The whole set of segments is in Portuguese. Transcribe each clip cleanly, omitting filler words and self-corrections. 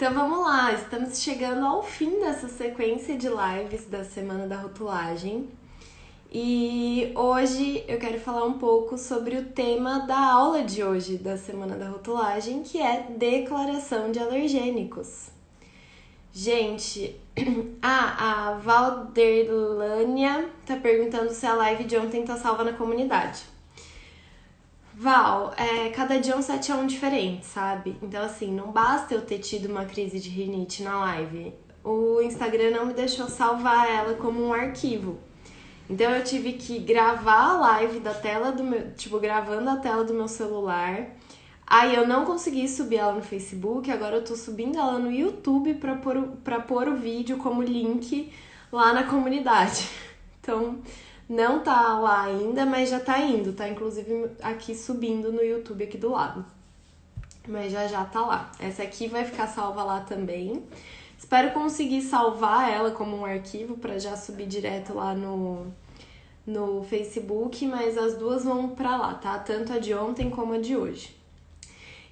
Então vamos lá, estamos chegando ao fim dessa sequência de lives da Semana da Rotulagem. E hoje eu quero falar um pouco sobre o tema da aula de hoje da Semana da Rotulagem, que é declaração de alergênicos. Gente, a Valderlânia tá perguntando se a live de ontem tá salva na comunidade. Val, cada dia é um 7-1 diferente, sabe? Então, assim, não basta eu ter tido uma crise de rinite na live. O Instagram não me deixou salvar ela como um arquivo. Então, eu tive que gravar a live da tela do meu... Tipo, gravando a tela do meu celular. Aí, eu não consegui subir ela no Facebook. Agora, eu tô subindo ela no YouTube pra pôr o vídeo como link lá na comunidade. Então... Não tá lá ainda, mas já tá indo, tá inclusive aqui subindo no YouTube aqui do lado. Mas já tá lá. Essa aqui vai ficar salva lá também. Espero conseguir salvar ela como um arquivo pra já subir direto lá no Facebook, mas as duas vão pra lá, tá? Tanto a de ontem como a de hoje.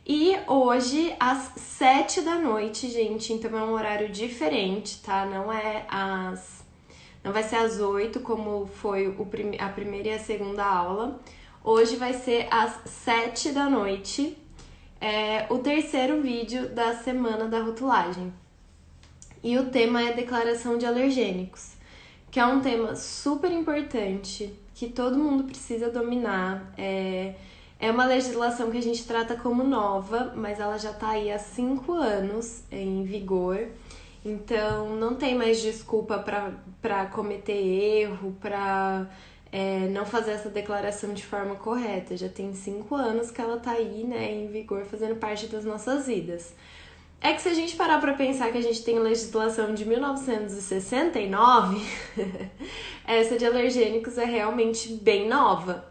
E hoje, às 7 da noite, gente, então é um horário diferente, tá? Não vai ser às 8, como foi a primeira e a segunda aula. Hoje vai ser às 7 da noite, o terceiro vídeo da Semana da Rotulagem. E o tema é declaração de alergênicos, que é um tema super importante, que todo mundo precisa dominar. É uma legislação que a gente trata como nova, mas ela já está aí há 5 anos em vigor. Então, não tem mais desculpa para cometer erro, para não fazer essa declaração de forma correta. Já tem 5 anos que ela tá aí, né, em vigor, fazendo parte das nossas vidas. É que se a gente parar para pensar que a gente tem legislação de 1969, essa de alergênicos é realmente bem nova.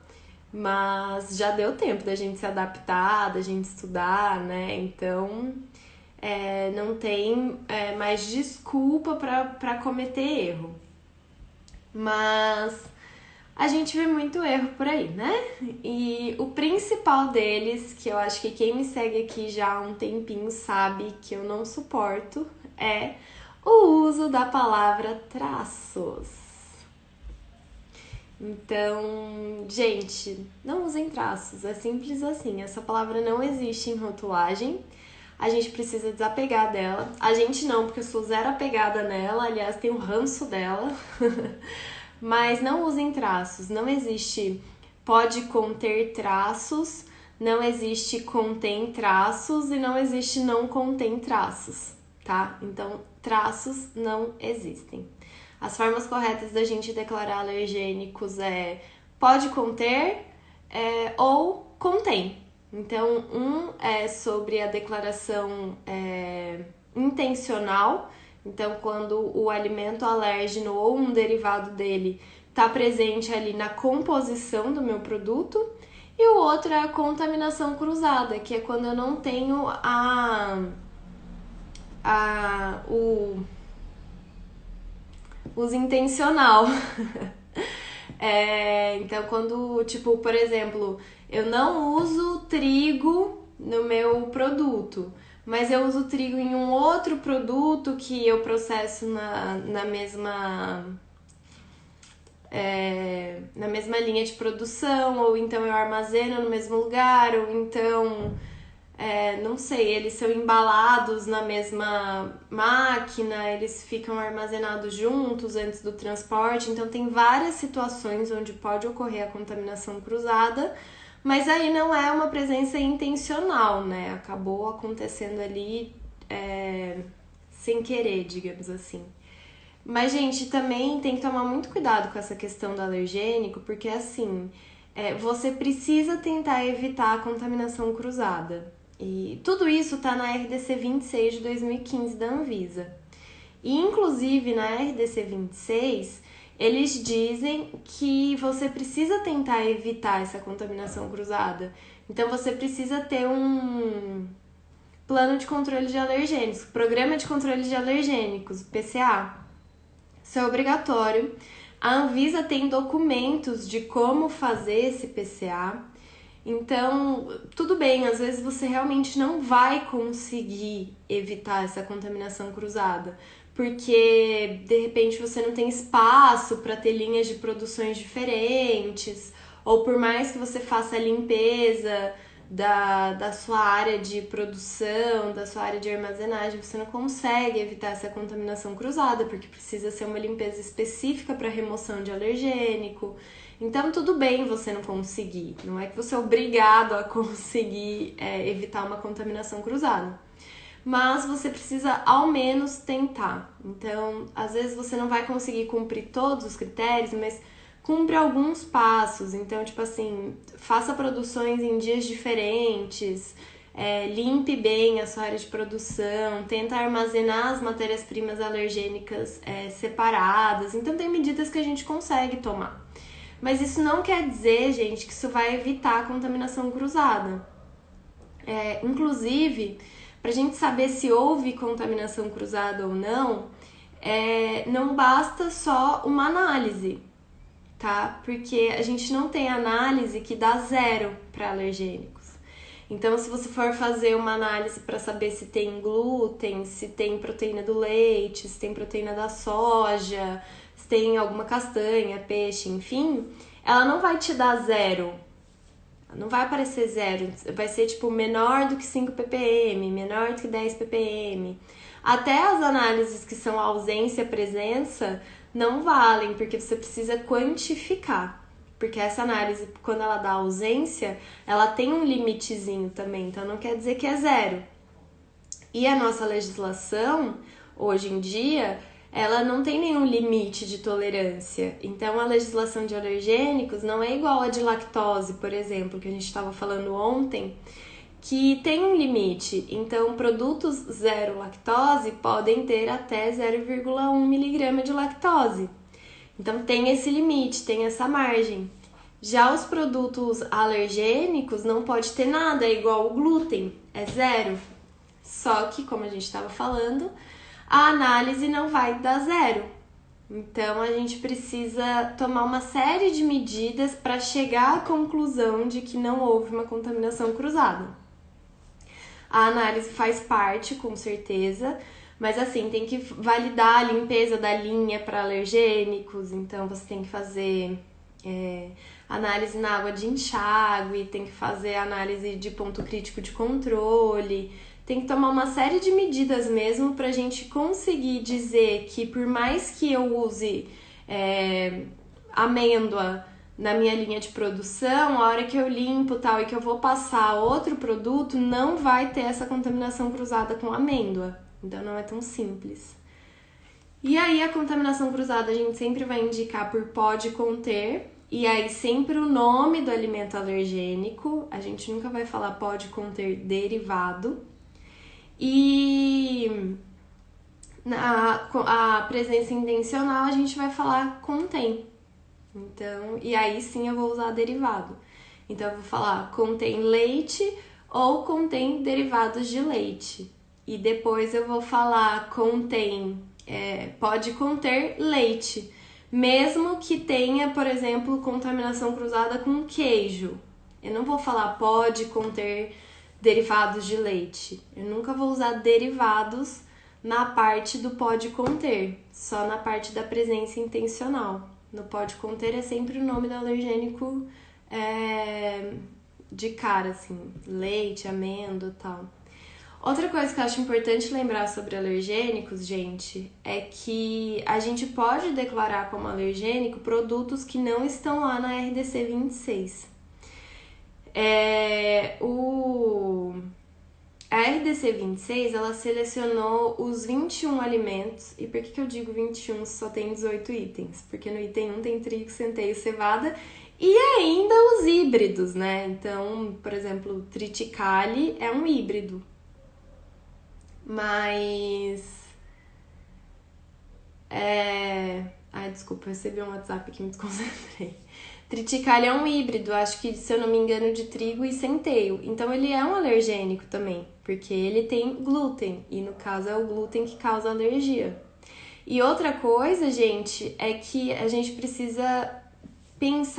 Mas já deu tempo da gente se adaptar, da gente estudar, né? Então... não tem mais desculpa para cometer erro. Mas a gente vê muito erro por aí, né? E o principal deles, que eu acho que quem me segue aqui já há um tempinho sabe que eu não suporto, é o uso da palavra traços. Então, gente, não usem traços, é simples assim. Essa palavra não existe em rotulagem. A gente precisa desapegar dela. A gente não, porque eu sou zero apegada nela. Aliás, tenho ranço dela. Mas não usem traços. Não existe pode conter traços, não existe contém traços e não existe não contém traços, tá? Então, traços não existem. As formas corretas da gente declarar alergênicos pode conter ou contém. Então, um é sobre a declaração intencional. Então, quando o alimento alérgeno ou um derivado dele está presente ali na composição do meu produto. E o outro é a contaminação cruzada, que é quando eu não tenho o uso intencional. Então, quando, tipo, por exemplo, eu não uso trigo no meu produto, mas eu uso trigo em um outro produto que eu processo na mesma linha de produção, ou então eu armazeno no mesmo lugar, ou então... não sei, eles são embalados na mesma máquina, eles ficam armazenados juntos antes do transporte, então tem várias situações onde pode ocorrer a contaminação cruzada, mas aí não é uma presença intencional, né? Acabou acontecendo ali sem querer, digamos assim. Mas, gente, também tem que tomar muito cuidado com essa questão do alergênico, porque assim, você precisa tentar evitar a contaminação cruzada. E tudo isso tá na RDC 26 de 2015 da Anvisa. E, inclusive, na RDC 26, eles dizem que você precisa tentar evitar essa contaminação cruzada. Então, você precisa ter um plano de controle de alergênicos, programa de controle de alergênicos, PCA. Isso é obrigatório. A Anvisa tem documentos de como fazer esse PCA. Então, tudo bem, às vezes você realmente não vai conseguir evitar essa contaminação cruzada, porque de repente você não tem espaço para ter linhas de produções diferentes, ou por mais que você faça a limpeza da sua área de produção, da sua área de armazenagem, você não consegue evitar essa contaminação cruzada, porque precisa ser uma limpeza específica para remoção de alergênico. Então, tudo bem você não conseguir, não é que você é obrigado a conseguir evitar uma contaminação cruzada, mas você precisa ao menos tentar. Então, às vezes você não vai conseguir cumprir todos os critérios, mas cumpre alguns passos. Então, tipo assim, faça produções em dias diferentes, limpe bem a sua área de produção, tenta armazenar as matérias-primas alergênicas separadas. Então, tem medidas que a gente consegue tomar. Mas isso não quer dizer, gente, que isso vai evitar a contaminação cruzada. Inclusive, para a gente saber se houve contaminação cruzada ou não, não basta só uma análise, tá? Porque a gente não tem análise que dá 0 para alergênicos. Então, se você for fazer uma análise para saber se tem glúten, se tem proteína do leite, se tem proteína da soja, se tem alguma castanha, peixe, enfim, ela não vai te dar 0. Não vai aparecer 0. Vai ser tipo menor do que 5 ppm, menor do que 10 ppm. Até as análises que são ausência e presença não valem, porque você precisa quantificar. Porque essa análise, quando ela dá ausência, ela tem um limitezinho também, então não quer dizer que é 0. E a nossa legislação, hoje em dia, ela não tem nenhum limite de tolerância. Então, a legislação de alergênicos não é igual a de lactose, por exemplo, que a gente estava falando ontem, que tem um limite. Então, produtos zero lactose podem ter até 0,1 miligrama de lactose. Então, tem esse limite, tem essa margem. Já os produtos alergênicos não pode ter nada, é igual o glúten, é 0. Só que, como a gente estava falando, a análise não vai dar 0. Então, a gente precisa tomar uma série de medidas para chegar à conclusão de que não houve uma contaminação cruzada. A análise faz parte, com certeza, mas assim, tem que validar a limpeza da linha para alergênicos, então você tem que fazer análise na água de enxágue, tem que fazer análise de ponto crítico de controle, tem que tomar uma série de medidas mesmo pra gente conseguir dizer que por mais que eu use amêndoa na minha linha de produção, a hora que eu limpo tal e que eu vou passar outro produto, não vai ter essa contaminação cruzada com amêndoa. Então não é tão simples. E aí a contaminação cruzada a gente sempre vai indicar por pode conter, e aí sempre o nome do alimento alergênico, a gente nunca vai falar pode conter derivado. E a presença intencional a gente vai falar contém. Então, e aí sim eu vou usar derivado. Então eu vou falar contém leite ou contém derivados de leite. E depois eu vou falar contém, pode conter leite, mesmo que tenha, por exemplo, contaminação cruzada com queijo. Eu não vou falar pode conter derivados de leite. Eu nunca vou usar derivados na parte do pode conter, só na parte da presença intencional. No pode conter é sempre o nome do alergênico de cara, assim, leite, amêndoa e tal. Outra coisa que eu acho importante lembrar sobre alergênicos, gente, é que a gente pode declarar como alergênico produtos que não estão lá na RDC 26. A RDC 26, ela selecionou os 21 alimentos. E por que eu digo 21 se só tem 18 itens? Porque no item 1 tem trigo, centeio, cevada e ainda os híbridos, né? Então, por exemplo, triticale é um híbrido. Mas... Ai, desculpa, eu recebi um WhatsApp que me desconcentrei. Triticale é um híbrido, acho que, se eu não me engano, de trigo e centeio. Então, ele é um alergênico também, porque ele tem glúten. E, no caso, é o glúten que causa alergia. E outra coisa, gente, é que a gente precisa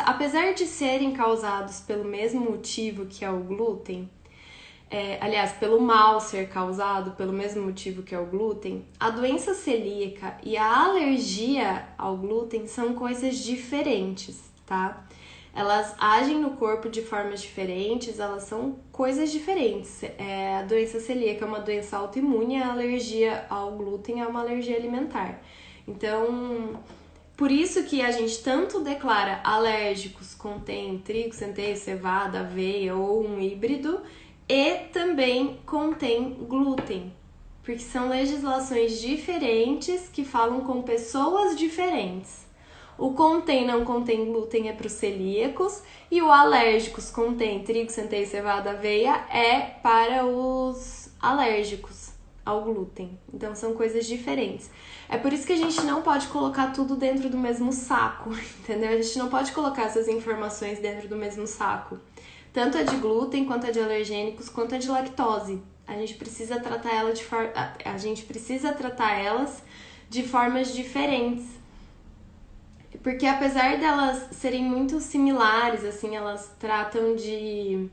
apesar de serem causados pelo mesmo motivo que é o glúten, aliás, pelo mal ser causado pelo mesmo motivo que é o glúten, a doença celíaca e a alergia ao glúten são coisas diferentes, tá? Elas agem no corpo de formas diferentes, elas são coisas diferentes. A doença celíaca é uma doença autoimune, a alergia ao glúten é uma alergia alimentar. Então, por isso que a gente tanto declara alérgicos, contém trigo, centeio, cevada, aveia ou um híbrido, e também contém glúten, porque são legislações diferentes que falam com pessoas diferentes. O contém não contém glúten é para os celíacos e o alérgicos contém trigo, centeio, cevada, aveia é para os alérgicos ao glúten. Então são coisas diferentes. É por isso que a gente não pode colocar tudo dentro do mesmo saco, entendeu? A gente não pode colocar essas informações dentro do mesmo saco. Tanto a de glúten, quanto a de alergênicos, quanto a de lactose. A gente precisa tratar elas de formas diferentes. Porque apesar delas serem muito similares, assim, elas tratam de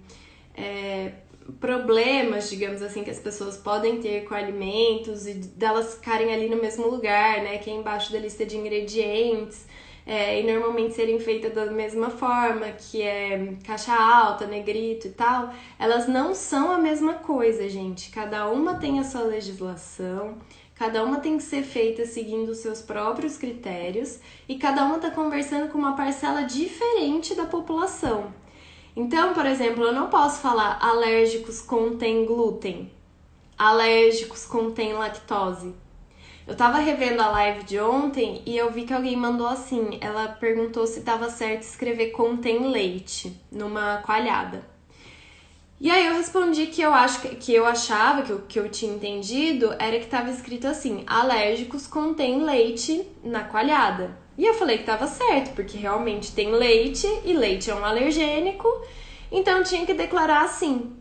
problemas, digamos assim, que as pessoas podem ter com alimentos e delas ficarem ali no mesmo lugar, né, que é embaixo da lista de ingredientes, e normalmente serem feitas da mesma forma, que é caixa alta, negrito e tal, elas não são a mesma coisa, gente. Cada uma tem a sua legislação, cada uma tem que ser feita seguindo os seus próprios critérios e cada uma está conversando com uma parcela diferente da população. Então, por exemplo, eu não posso falar alérgicos contém glúten, alérgicos contém lactose. Eu tava revendo a live de ontem e eu vi que alguém mandou assim, ela perguntou se tava certo escrever contém leite numa coalhada. E aí eu respondi que eu achava, que eu tinha entendido, era que tava escrito assim, alérgicos contém leite na coalhada. E eu falei que tava certo, porque realmente tem leite e leite é um alergênico, então tinha que declarar assim.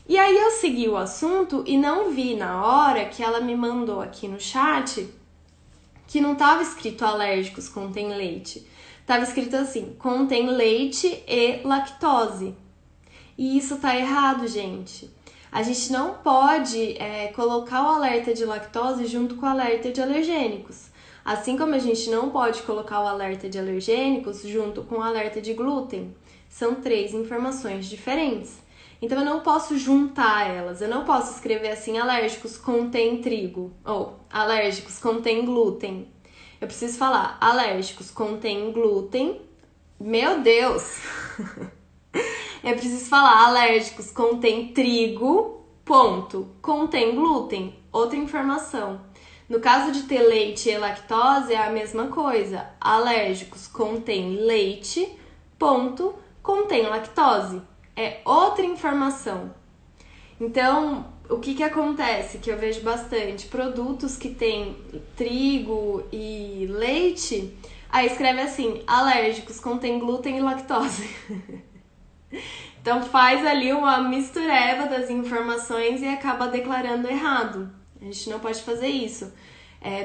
E aí eu segui o assunto e não vi na hora que ela me mandou aqui no chat que não estava escrito alérgicos contém leite. Tava escrito assim, contém leite e lactose. E isso tá errado, gente. A gente não pode colocar o alerta de lactose junto com o alerta de alergênicos. Assim como a gente não pode colocar o alerta de alergênicos junto com o alerta de glúten. São 3 informações diferentes. Então eu não posso juntar elas, eu não posso escrever assim, alérgicos contém trigo, ou alérgicos contém glúten. Eu preciso falar, alérgicos contém glúten, meu Deus! Eu preciso falar, alérgicos contém trigo, ponto, contém glúten, outra informação. No caso de ter leite e lactose é a mesma coisa, alérgicos contém leite, ponto, contém lactose. É outra informação. Então, o que acontece? Que eu vejo bastante produtos que tem trigo e leite, aí escreve assim, alérgicos, contém glúten e lactose. Então faz ali uma mistureba das informações e acaba declarando errado. A gente não pode fazer isso.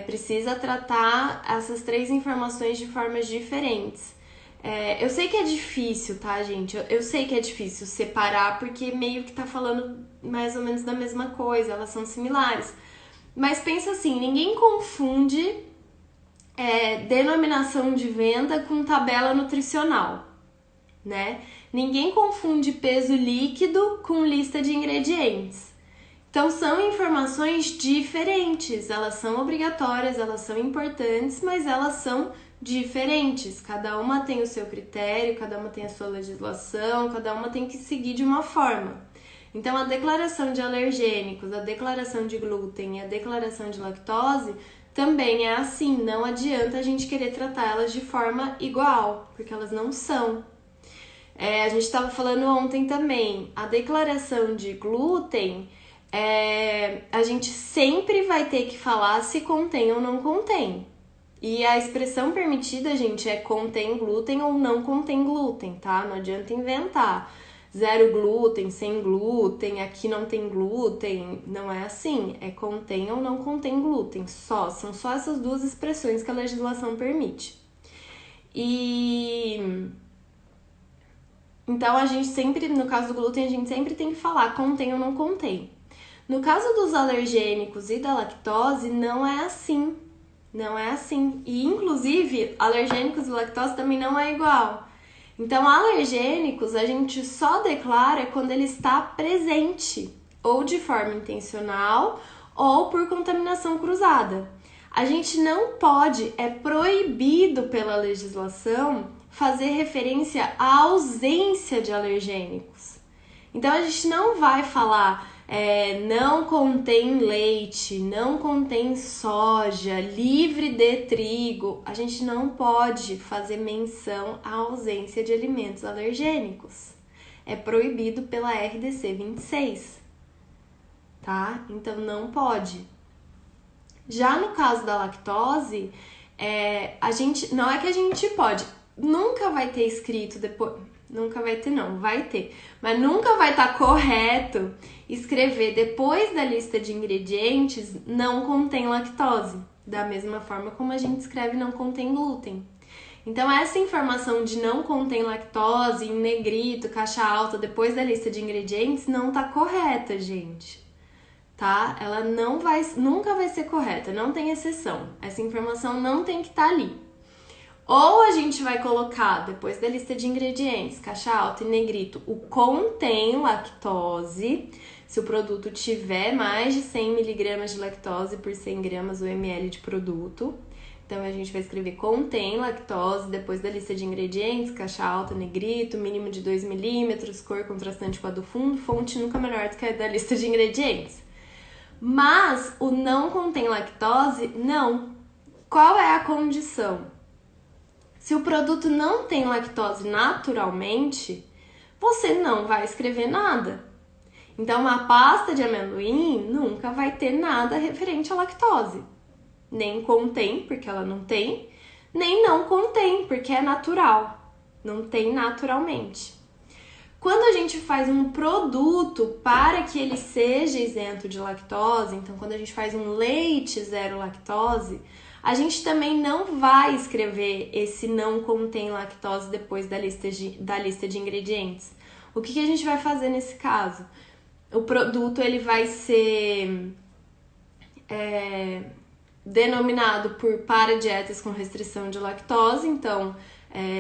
Precisa tratar essas 3 informações de formas diferentes. Eu sei que é difícil, tá, gente? Eu sei que é difícil separar porque meio que tá falando mais ou menos da mesma coisa, elas são similares. Mas pensa assim, ninguém confunde denominação de venda com tabela nutricional, né? Ninguém confunde peso líquido com lista de ingredientes. Então são informações diferentes, elas são obrigatórias, elas são importantes, mas elas são diferentes, cada uma tem o seu critério, cada uma tem a sua legislação, cada uma tem que seguir de uma forma. Então a declaração de alergênicos, a declaração de glúten e a declaração de lactose também é assim, não adianta a gente querer tratar elas de forma igual, porque elas não são. A gente estava falando ontem também, a declaração de glúten, a gente sempre vai ter que falar se contém ou não contém. E a expressão permitida, gente, é contém glúten ou não contém glúten, tá? Não adianta inventar. 0 glúten, sem glúten, aqui não tem glúten. Não é assim. É contém ou não contém glúten. São só essas 2 expressões que a legislação permite. E Então a gente sempre, no caso do glúten, a gente sempre tem que falar contém ou não contém. No caso dos alergênicos e da lactose, não é assim. Não é assim. E, inclusive, alergênicos e lactose também não é igual. Então, alergênicos a gente só declara quando ele está presente, ou de forma intencional, ou por contaminação cruzada. A gente não pode, é proibido pela legislação, fazer referência à ausência de alergênicos. Então, a gente não vai falar não contém leite, não contém soja, livre de trigo. A gente não pode fazer menção à ausência de alimentos alergênicos. É proibido pela RDC 26, tá? Então não pode. Já no caso da lactose, a gente não é que a gente pode, nunca vai ter escrito depois. Nunca vai ter, não, vai ter. Mas nunca vai estar correto escrever depois da lista de ingredientes não contém lactose. Da mesma forma como a gente escreve não contém glúten. Então, essa informação de não contém lactose, em negrito, caixa alta, depois da lista de ingredientes, não tá correta, gente. Tá? Ela nunca vai ser correta, não tem exceção. Essa informação não tem que estar ali. Ou a gente vai colocar, depois da lista de ingredientes, caixa alta e negrito, o contém lactose, se o produto tiver mais de 100 mg de lactose por 100 gramas ou ml de produto. Então, a gente vai escrever contém lactose, depois da lista de ingredientes, caixa alta, negrito, mínimo de 2 milímetros, cor contrastante com a do fundo, fonte nunca menor do que a da lista de ingredientes. Mas o não contém lactose, não. Qual é a condição? Se o produto não tem lactose naturalmente, você não vai escrever nada. Então, uma pasta de amendoim nunca vai ter nada referente à lactose. Nem contém, porque ela não tem, nem não contém, porque é natural. Não tem naturalmente. Quando a gente faz um produto para que ele seja isento de lactose, então quando a gente faz um leite zero lactose, a gente também não vai escrever esse não contém lactose depois da lista de ingredientes. O que a gente vai fazer nesse caso? O produto ele vai ser denominado por para dietas com restrição de lactose, então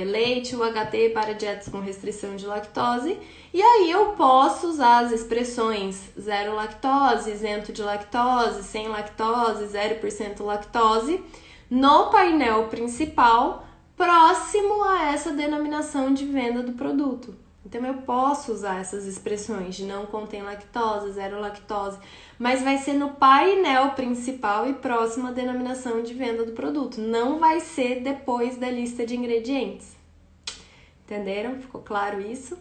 leite UHT para dietas com restrição de lactose, e aí eu posso usar as expressões zero lactose, isento de lactose, sem lactose, 0% lactose no painel principal próximo a essa denominação de venda do produto. Então eu posso usar essas expressões de não contém lactose, zero lactose, mas vai ser no painel principal e próximo à denominação de venda do produto. Não vai ser depois da lista de ingredientes. Entenderam? Ficou claro isso?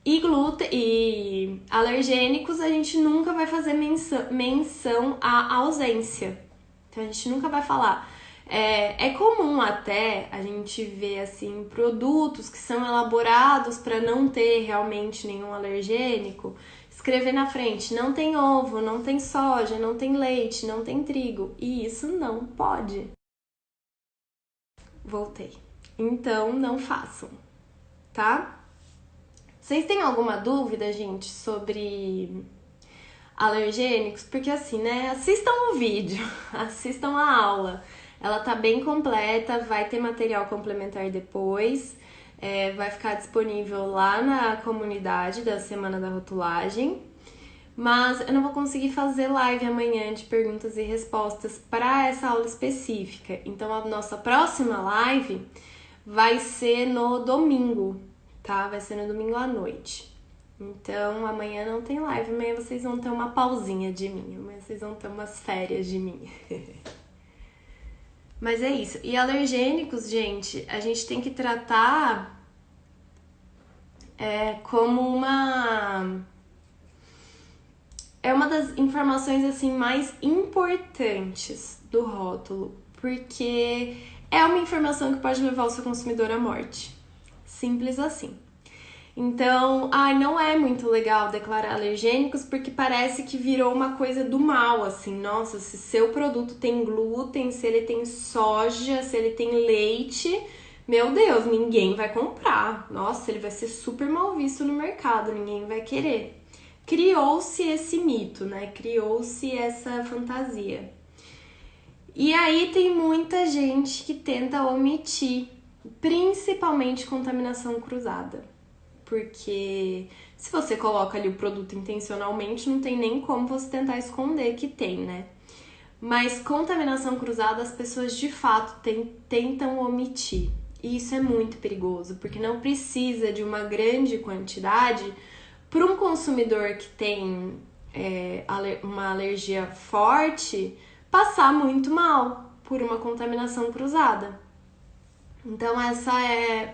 E glúten e alergênicos a gente nunca vai fazer menção à ausência. Então a gente nunca vai falar. É comum até a gente ver assim produtos que são elaborados para não ter realmente nenhum alergênico, escrever na frente, não tem ovo, não tem soja, não tem leite, não tem trigo, e isso não pode. Voltei. Então não façam, tá? Vocês têm alguma dúvida, gente, sobre alergênicos? Porque assim, né, assistam o vídeo, assistam a aula. Ela tá bem completa, vai ter material complementar depois, vai ficar disponível lá na comunidade da Semana da Rotulagem, mas eu não vou conseguir fazer live amanhã de perguntas e respostas para essa aula específica. Então a nossa próxima live vai ser no domingo, tá? Vai ser no domingo à noite. Então amanhã não tem live, amanhã vocês vão ter uma pausinha de mim, amanhã vocês vão ter umas férias de mim. Mas é isso. E alergênicos, gente, a gente tem que tratar como uma... É uma das informações, assim, mais importantes do rótulo. Porque é uma informação que pode levar o seu consumidor à morte. Simples assim. Então, não é muito legal declarar alergênicos porque parece que virou uma coisa do mal, assim. Nossa, se seu produto tem glúten, se ele tem soja, se ele tem leite, meu Deus, ninguém vai comprar. Nossa, ele vai ser super mal visto no mercado, ninguém vai querer. Criou-se esse mito, né? Criou-se essa fantasia. E aí tem muita gente que tenta omitir, principalmente contaminação cruzada. Porque se você coloca ali o produto intencionalmente, não tem nem como você tentar esconder que tem, né? Mas contaminação cruzada as pessoas de fato tentam omitir. E isso é muito perigoso, porque não precisa de uma grande quantidade para um consumidor que tem uma alergia forte passar muito mal por uma contaminação cruzada. Então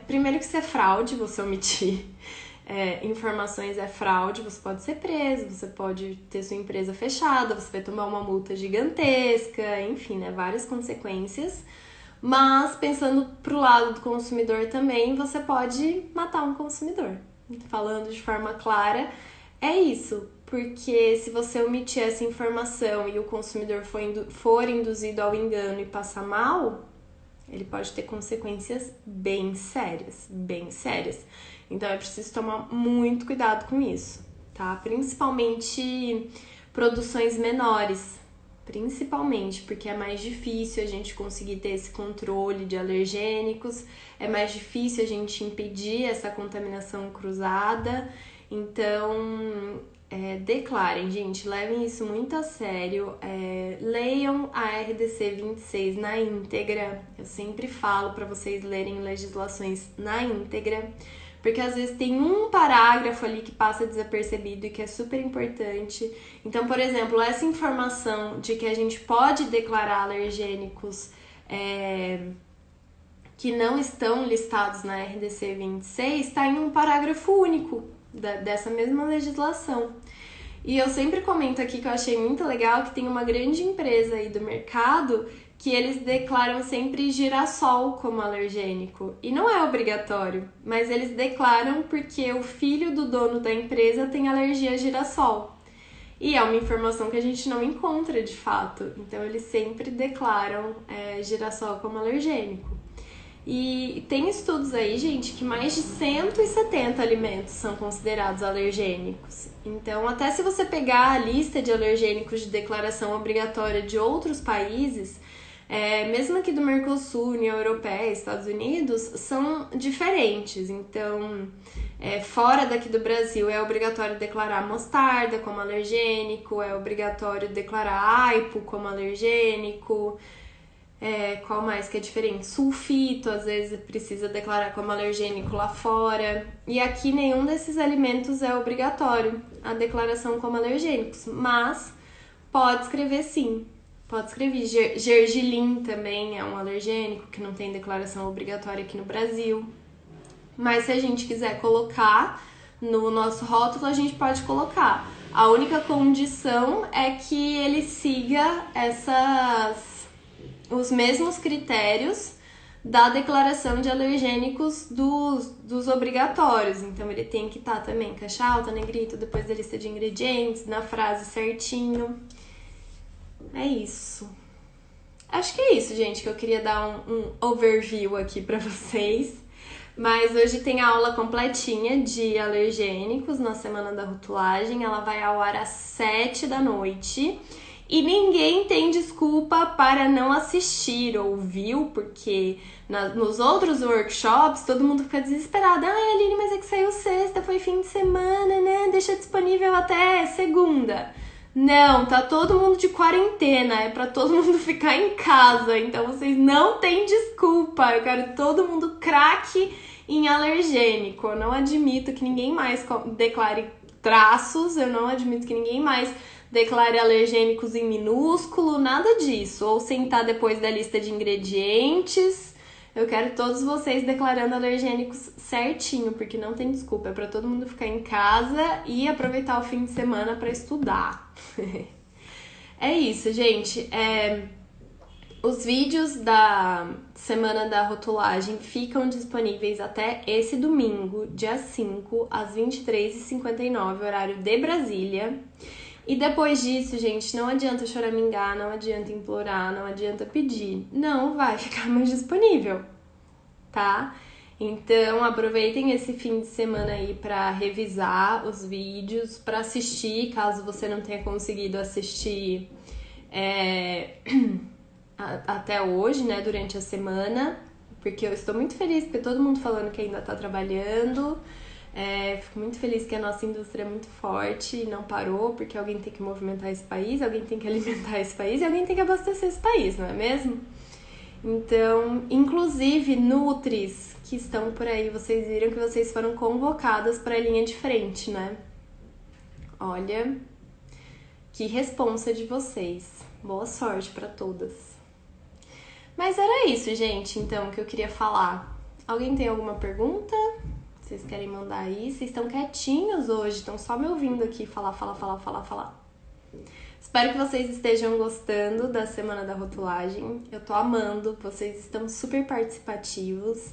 primeiro que isso é fraude, você omitir informações é fraude, você pode ser preso, você pode ter sua empresa fechada, você vai tomar uma multa gigantesca, enfim, né, várias consequências. Mas pensando pro lado do consumidor também, você pode matar um consumidor. Falando de forma clara, é isso. Porque se você omitir essa informação e o consumidor for induzido ao engano e passar mal, ele pode ter consequências bem sérias, bem sérias. Então é preciso tomar muito cuidado com isso, tá? Principalmente produções menores, principalmente porque é mais difícil a gente conseguir ter esse controle de alergênicos, é mais difícil a gente impedir essa contaminação cruzada. Então, declarem, gente, levem isso muito a sério, leiam a RDC 26 na íntegra. Eu sempre falo para vocês lerem legislações na íntegra, porque às vezes tem um parágrafo ali que passa desapercebido e que é super importante. Então, por exemplo, essa informação de que a gente pode declarar alergênicos que não estão listados na RDC 26 está em um parágrafo único dessa mesma legislação. E eu sempre comento aqui que eu achei muito legal que tem uma grande empresa aí do mercado que eles declaram sempre girassol como alergênico. E não é obrigatório, mas eles declaram porque o filho do dono da empresa tem alergia a girassol. E é uma informação que a gente não encontra de fato. Então eles sempre declaram girassol como alergênico. E tem estudos aí, gente, que mais de 170 alimentos são considerados alergênicos. Então, até se você pegar a lista de alergênicos de declaração obrigatória de outros países, mesmo aqui do Mercosul, União Europeia, Estados Unidos, são diferentes. Então, fora daqui do Brasil, é obrigatório declarar mostarda como alergênico, é obrigatório declarar aipo como alergênico. Qual mais que é diferente? Sulfito, às vezes precisa declarar como alergênico lá fora. E aqui nenhum desses alimentos é obrigatório a declaração como alergênicos, mas pode escrever sim. Pode escrever. Gergelim também é um alergênico que não tem declaração obrigatória aqui no Brasil. Mas se a gente quiser colocar no nosso rótulo, a gente pode colocar. A única condição é que ele siga os mesmos critérios da declaração de alergênicos dos obrigatórios. Então, ele tem que estar também em caixa alta, negrito, depois da lista de ingredientes, na frase certinho. É isso. Acho que é isso, gente, que eu queria dar um overview aqui pra vocês. Mas hoje tem a aula completinha de alergênicos na Semana da Rotulagem. Ela vai ao ar às 7 da noite. E ninguém tem desculpa para não assistir, ouviu? Porque nos outros workshops todo mundo fica desesperado. Ai, Aline, mas é que saiu sexta, foi fim de semana, né? Deixa disponível até segunda. Não, tá todo mundo de quarentena, é pra todo mundo ficar em casa. Então vocês não têm desculpa. Eu quero todo mundo craque em alergênico. Eu não admito que ninguém mais declare traços, eu não admito que ninguém mais declare alergênicos em minúsculo, nada disso. Ou sentar depois da lista de ingredientes. Eu quero todos vocês declarando alergênicos certinho, porque não tem desculpa. É pra todo mundo ficar em casa e aproveitar o fim de semana pra estudar. É isso, gente. Os vídeos da Semana da Rotulagem ficam disponíveis até esse domingo, dia 5, às 23h59, horário de Brasília. E depois disso, gente, não adianta choramingar, não adianta implorar, não adianta pedir. Não vai ficar mais disponível. tá? Então aproveitem esse fim de semana aí pra revisar os vídeos, pra assistir, caso você não tenha conseguido assistir até hoje, né, durante a semana, porque eu estou muito feliz, porque todo mundo falando que ainda tá trabalhando. Fico muito feliz que a nossa indústria é muito forte e não parou, porque alguém tem que movimentar esse país, alguém tem que alimentar esse país e alguém tem que abastecer esse país, não é mesmo? Então, inclusive, Nutris que estão por aí, vocês viram que vocês foram convocadas para a linha de frente, né? Olha, que responsa de vocês. Boa sorte para todas. Mas era isso, gente, então, que eu queria falar. Alguém tem alguma pergunta? Vocês querem mandar aí? Vocês estão quietinhos hoje, estão só me ouvindo aqui falar. Espero que vocês estejam gostando da Semana da Rotulagem. Eu tô amando, vocês estão super participativos.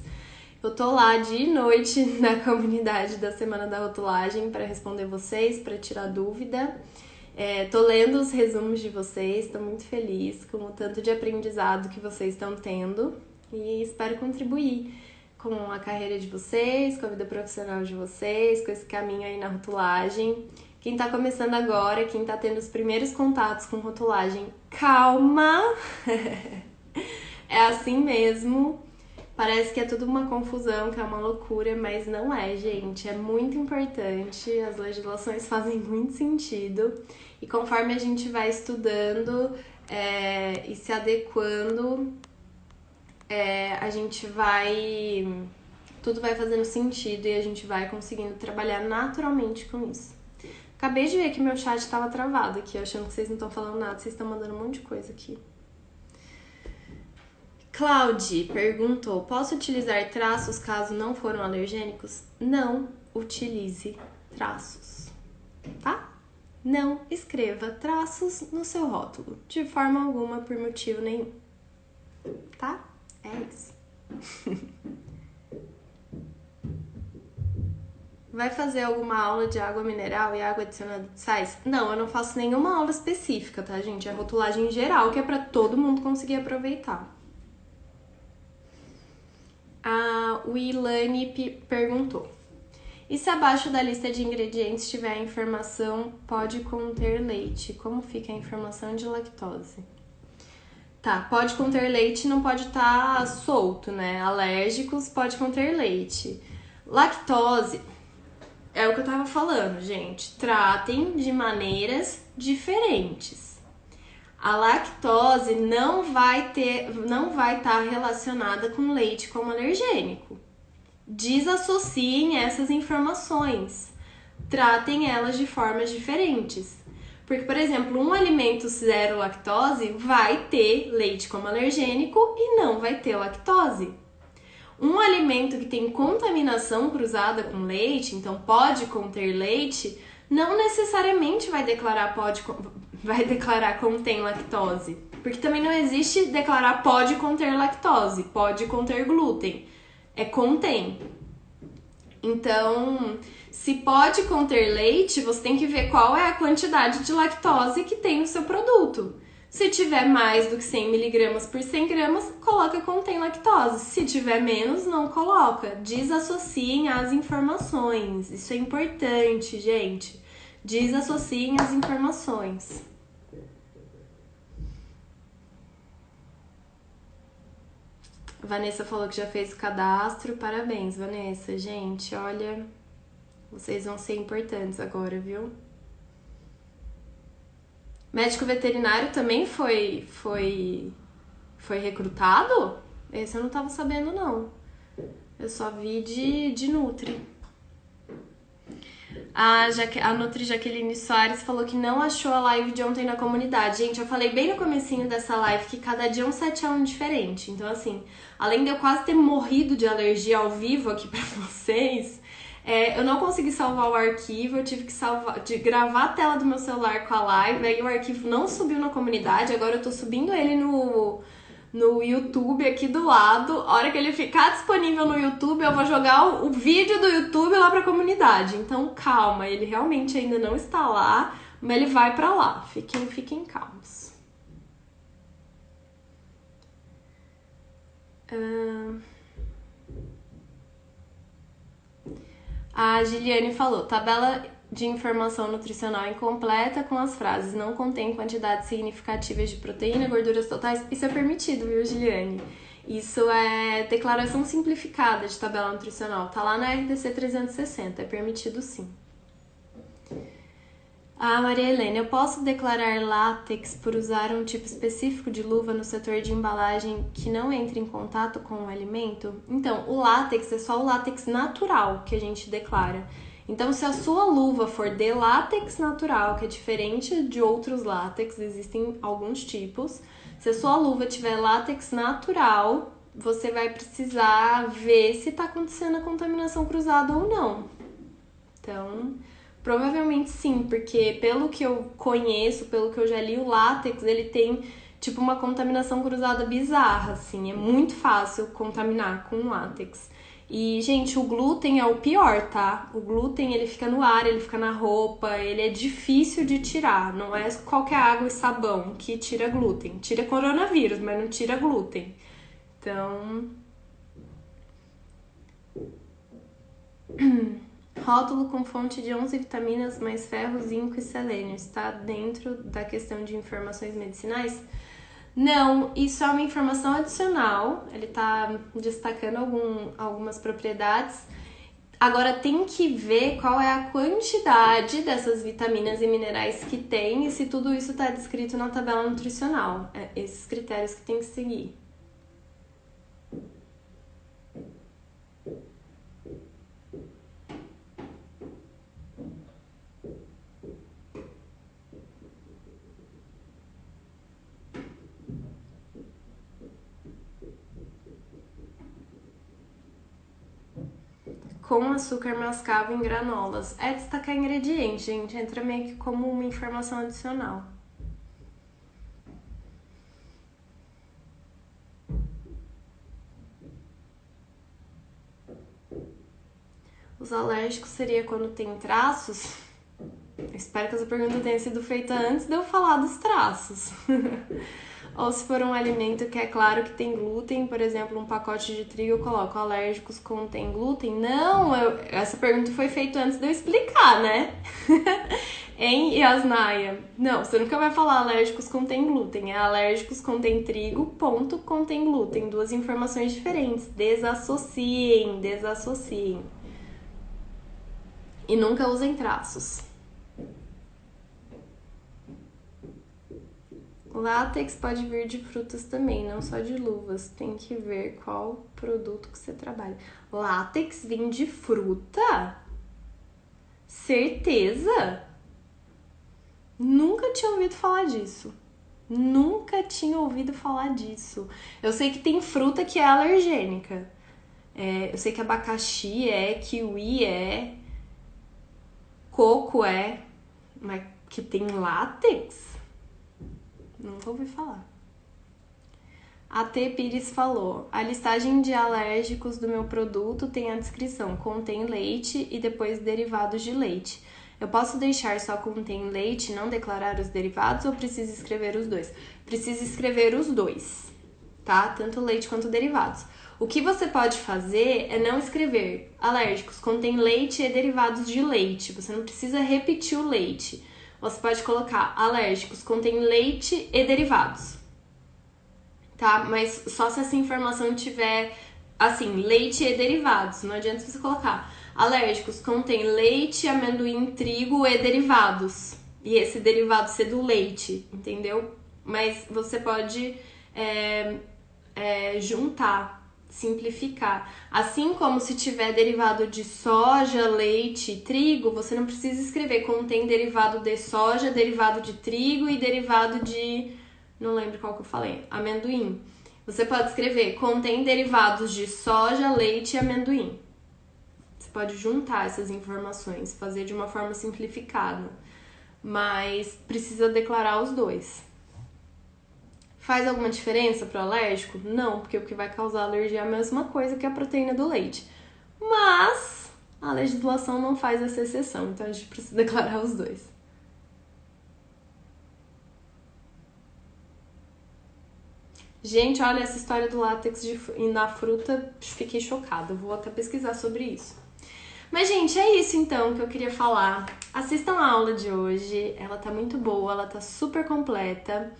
Eu tô lá de noite na comunidade da Semana da Rotulagem para responder vocês, para tirar dúvida. Tô lendo os resumos de vocês, tô muito feliz com o tanto de aprendizado que vocês estão tendo e espero contribuir com a carreira de vocês, com a vida profissional de vocês, com esse caminho aí na rotulagem. Quem tá começando agora, quem tá tendo os primeiros contatos com rotulagem, calma! É assim mesmo. Parece que é tudo uma confusão, que é uma loucura, mas não é, gente. É muito importante, as legislações fazem muito sentido. E conforme a gente vai estudando e se adequando, a gente vai... Tudo vai fazendo sentido e a gente vai conseguindo trabalhar naturalmente com isso. Acabei de ver que meu chat estava travado aqui, achando que vocês não estão falando nada, vocês estão mandando um monte de coisa aqui. Claudi perguntou, posso utilizar traços caso não foram alergênicos? Não utilize traços, tá? Não escreva traços no seu rótulo, de forma alguma, por motivo nenhum, tá? É isso. Vai fazer alguma aula de água mineral e água adicionada de sais? Não, eu não faço nenhuma aula específica, tá, gente? É rotulagem geral, que é pra todo mundo conseguir aproveitar. A Wilane perguntou, e se abaixo da lista de ingredientes tiver a informação pode conter leite? Como fica a informação de lactose? Tá, pode conter leite, não pode estar solto, né? Alérgicos pode conter leite. Lactose, é o que eu tava falando, gente. Tratem de maneiras diferentes. A lactose não vai estar relacionada com leite como alergênico. Desassociem essas informações. Tratem elas de formas diferentes. Porque, por exemplo, um alimento zero lactose vai ter leite como alergênico e não vai ter lactose. Um alimento que tem contaminação cruzada com leite, então pode conter leite, não necessariamente vai declarar contém lactose. Porque também não existe declarar pode conter lactose, pode conter glúten. É contém. Então, se pode conter leite, você tem que ver qual é a quantidade de lactose que tem no seu produto. Se tiver mais do que 100 mg por 100 gramas, coloca contém lactose. Se tiver menos, não coloca. Desassociem as informações. Isso é importante, gente. Desassociem as informações. Vanessa falou que já fez o cadastro. Parabéns, Vanessa. Gente, olha, vocês vão ser importantes agora, viu? Médico veterinário também foi recrutado? Esse eu não tava sabendo, não. Eu só vi de Nutri. A Nutri Jaqueline Soares falou que não achou a live de ontem na comunidade. Gente, eu falei bem no comecinho dessa live que cada dia é um 7x1 diferente. Então, assim, além de eu quase ter morrido de alergia ao vivo aqui pra vocês, eu não consegui salvar o arquivo, eu tive que gravar a tela do meu celular com a live, aí o arquivo não subiu na comunidade, agora eu tô subindo ele no YouTube aqui do lado. A hora que ele ficar disponível no YouTube, eu vou jogar o vídeo do YouTube lá pra comunidade. Então, calma, ele realmente ainda não está lá, mas ele vai pra lá. Fiquem calmos. A Giliane falou, tabela de informação nutricional incompleta com as frases não contém quantidades significativas de proteína, gorduras totais. Isso é permitido, viu, Giliane? Isso é declaração simplificada de tabela nutricional. Tá lá na RDC 360, é permitido sim. A Maria Helena, eu posso declarar látex por usar um tipo específico de luva no setor de embalagem que não entre em contato com o alimento? Então, o látex é só o látex natural que a gente declara. Então, se a sua luva for de látex natural, que é diferente de outros látex, existem alguns tipos. Se a sua luva tiver látex natural, você vai precisar ver se está acontecendo a contaminação cruzada ou não. Então, provavelmente sim, porque pelo que eu conheço, pelo que eu já li, o látex, ele tem tipo uma contaminação cruzada bizarra, assim. É muito fácil contaminar com látex. E, gente, o glúten é o pior, tá? O glúten, ele fica no ar, ele fica na roupa, ele é difícil de tirar. Não é qualquer água e sabão que tira glúten. Tira coronavírus, mas não tira glúten. Então... Rótulo com fonte de 11 vitaminas, mais ferro, zinco e selênio. Está dentro da questão de informações medicinais? Não, isso é uma informação adicional. Ele está destacando algumas propriedades. Agora tem que ver qual é a quantidade dessas vitaminas e minerais que tem e se tudo isso está descrito na tabela nutricional. É esses critérios que tem que seguir. Com açúcar mascavo em granolas. É destacar ingrediente, gente. Entra meio que como uma informação adicional. Os alérgicos seria quando tem traços? Eu espero que essa pergunta tenha sido feita antes de eu falar dos traços. Ou se for um alimento que é claro que tem glúten, por exemplo, um pacote de trigo, eu coloco alérgicos contém glúten? Não, essa pergunta foi feita antes de eu explicar, né? Hein, Yasnaya? Não, você nunca vai falar alérgicos contém glúten. É alérgicos contém trigo, ponto, contém glúten. Duas informações diferentes. Desassociem. E nunca usem traços. Látex pode vir de frutas também, não só de luvas. Tem que ver qual produto que você trabalha. Látex vem de fruta? Certeza? Nunca tinha ouvido falar disso. Eu sei que tem fruta que é alergênica. Eu sei que abacaxi é, kiwi é, coco é, mas que tem látex? Nunca ouvi falar. A T. Pires falou, a listagem de alérgicos do meu produto tem a descrição, contém leite e depois derivados de leite. Eu posso deixar só contém leite e não declarar os derivados ou preciso escrever os dois? Precisa escrever os dois, tá? Tanto leite quanto derivados. O que você pode fazer é não escrever alérgicos contém leite e derivados de leite. Você não precisa repetir o leite. Você pode colocar alérgicos contém leite e derivados, tá? Mas só se essa informação tiver, assim, leite e derivados. Não adianta você colocar alérgicos contém leite, amendoim, trigo e derivados. E esse derivado ser do leite, entendeu? Mas você pode juntar, simplificar. Assim como se tiver derivado de soja, leite e trigo, você não precisa escrever contém derivado de soja, derivado de trigo e derivado de... não lembro qual que eu falei, amendoim. Você pode escrever contém derivados de soja, leite e amendoim. Você pode juntar essas informações, fazer de uma forma simplificada, mas precisa declarar os dois. Faz alguma diferença para o alérgico? Não, porque o que vai causar alergia é a mesma coisa que a proteína do leite. Mas a legislação não faz essa exceção, então a gente precisa declarar os dois. Gente, olha, essa história do látex na fruta, fiquei chocada. Vou até pesquisar sobre isso. Mas, gente, é isso então que eu queria falar. Assistam a aula de hoje, ela tá muito boa, ela tá super completa.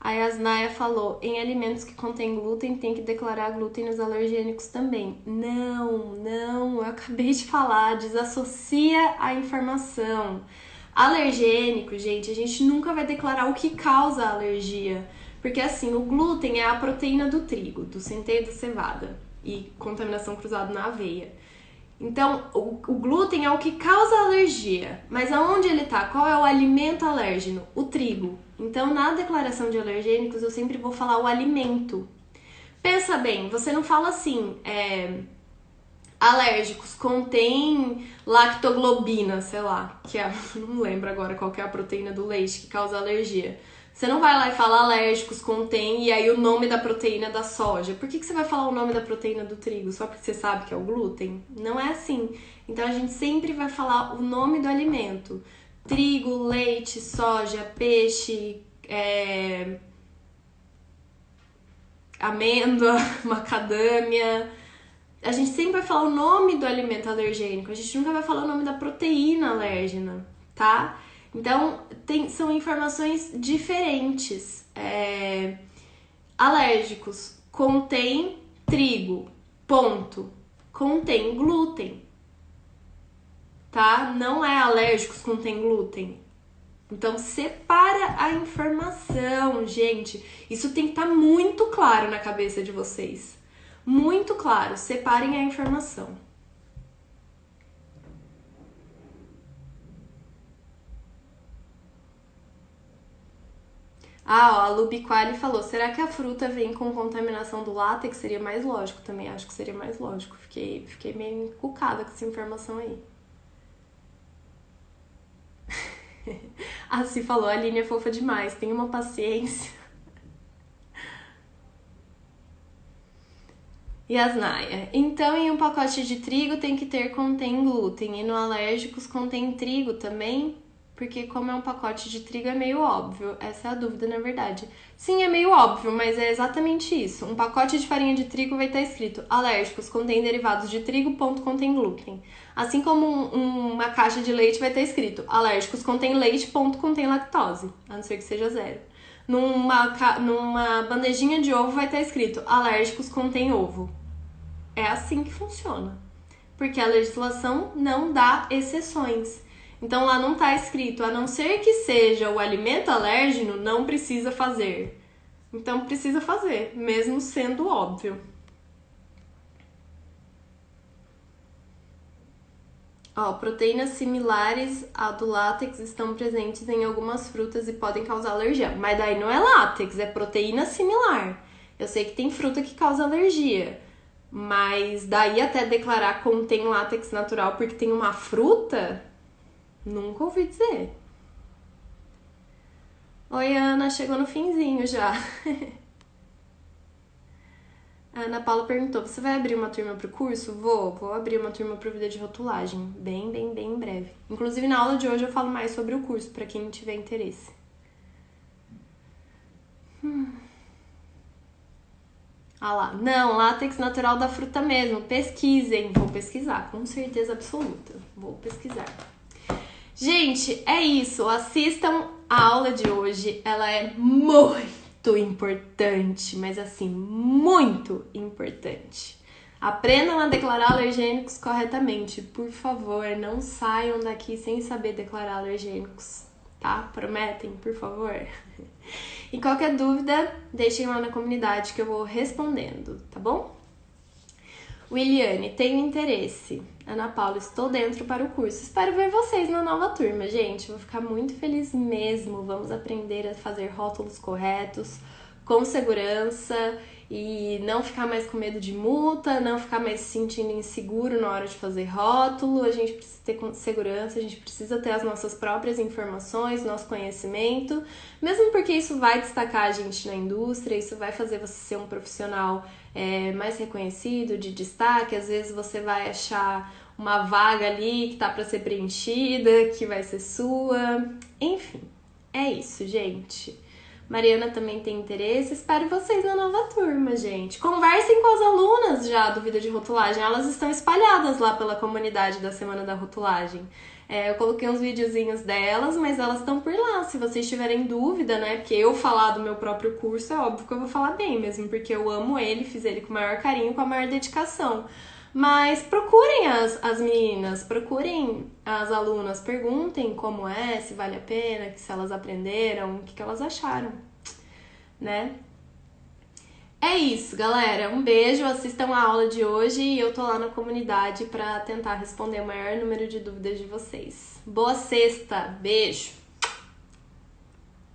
A Yasnaya falou, em alimentos que contêm glúten tem que declarar glúten nos alergênicos também. Não, eu acabei de falar, desassocia a informação. Alergênico, gente, a gente nunca vai declarar o que causa a alergia. Porque assim, o glúten é a proteína do trigo, do centeio da cevada e contaminação cruzada na aveia. Então, o glúten é o que causa alergia. Mas aonde ele tá? Qual é o alimento alérgeno? O trigo. Então, na declaração de alergênicos, eu sempre vou falar o alimento. Pensa bem, você não fala assim, alérgicos contém lactoglobina, sei lá, que é, não lembro agora qual que é a proteína do leite que causa alergia. Você não vai lá e fala alérgicos contém e aí o nome da proteína da soja. Por que você vai falar o nome da proteína do trigo? Só porque você sabe que é o glúten? Não é assim. Então a gente sempre vai falar o nome do alimento. Trigo, leite, soja, peixe, amêndoa, macadâmia. A gente sempre vai falar o nome do alimento alergênico. A gente nunca vai falar o nome da proteína alérgena, tá? Então, são informações diferentes. Alérgicos contém trigo, ponto. Contém glúten, tá? Não é alérgicos contém glúten. Então, separa a informação, gente. Isso tem que estar muito claro na cabeça de vocês. Muito claro. Separem a informação. A Lubiquali falou, será que a fruta vem com contaminação do látex? Seria mais lógico, também acho que seria mais lógico. Fiquei meio encucada com essa informação aí. A Si falou, a Aline é fofa demais, tem uma paciência. Yasnaya, então em um pacote de trigo tem que contém glúten e no alérgicos contém trigo também? Porque como é um pacote de trigo é meio óbvio, essa é a dúvida na verdade. Sim, é meio óbvio, mas é exatamente isso. Um pacote de farinha de trigo vai estar escrito alérgicos contém derivados de trigo, ponto, contém glúten. Assim como uma caixa de leite vai estar escrito alérgicos contém leite, ponto, contém lactose, a não ser que seja zero. Numa bandejinha de ovo vai estar escrito alérgicos contém ovo. É assim que funciona. Porque a legislação não dá exceções. Então lá não está escrito, a não ser que seja o alimento alérgeno, não precisa fazer. Então precisa fazer, mesmo sendo óbvio. Proteínas similares à do látex estão presentes em algumas frutas e podem causar alergia. Mas daí não é látex, é proteína similar. Eu sei que tem fruta que causa alergia. Mas daí até declarar contém látex natural porque tem uma fruta, nunca ouvi dizer. Oi, Ana, chegou no finzinho já. A Ana Paula perguntou, você vai abrir uma turma pro curso? Vou abrir uma turma pro vida de rotulagem, bem em breve. Inclusive na aula de hoje eu falo mais sobre o curso, pra quem tiver interesse. Ah lá, não, látex natural da fruta mesmo, pesquisem. Vou pesquisar, com certeza absoluta. Vou pesquisar. Gente, é isso. Assistam a aula de hoje. Ela é muito importante, mas assim, muito importante. Aprendam a declarar alergênicos corretamente. Por favor, não saiam daqui sem saber declarar alergênicos, tá? Prometem, por favor? E qualquer dúvida, deixem lá na comunidade que eu vou respondendo, tá bom? Williane, tenho interesse. Ana Paula, estou dentro para o curso. Espero ver vocês na nova turma, gente. Vou ficar muito feliz mesmo. Vamos aprender a fazer rótulos corretos, com segurança e não ficar mais com medo de multa, não ficar mais se sentindo inseguro na hora de fazer rótulo. A gente precisa ter segurança, a gente precisa ter as nossas próprias informações, nosso conhecimento, mesmo porque isso vai destacar a gente na indústria, isso vai fazer você ser um profissional mais reconhecido, de destaque. Às vezes você vai achar uma vaga ali que tá para ser preenchida, que vai ser sua. Enfim, é isso, gente. Mariana também tem interesse. Espero vocês na nova turma, gente. Conversem com as alunas já do Vida de Rotulagem. Elas estão espalhadas lá pela comunidade da Semana da Rotulagem. Eu coloquei uns videozinhos delas, mas elas estão por lá. Se vocês tiverem dúvida, né? Porque eu falar do meu próprio curso, é óbvio que eu vou falar bem mesmo, porque eu amo ele, fiz ele com o maior carinho, com a maior dedicação. Mas procurem as meninas, procurem as alunas, perguntem como é, se vale a pena, se elas aprenderam, o que elas acharam, né? É isso, galera. Um beijo, assistam a aula de hoje e eu tô lá na comunidade pra tentar responder o maior número de dúvidas de vocês. Boa sexta, beijo!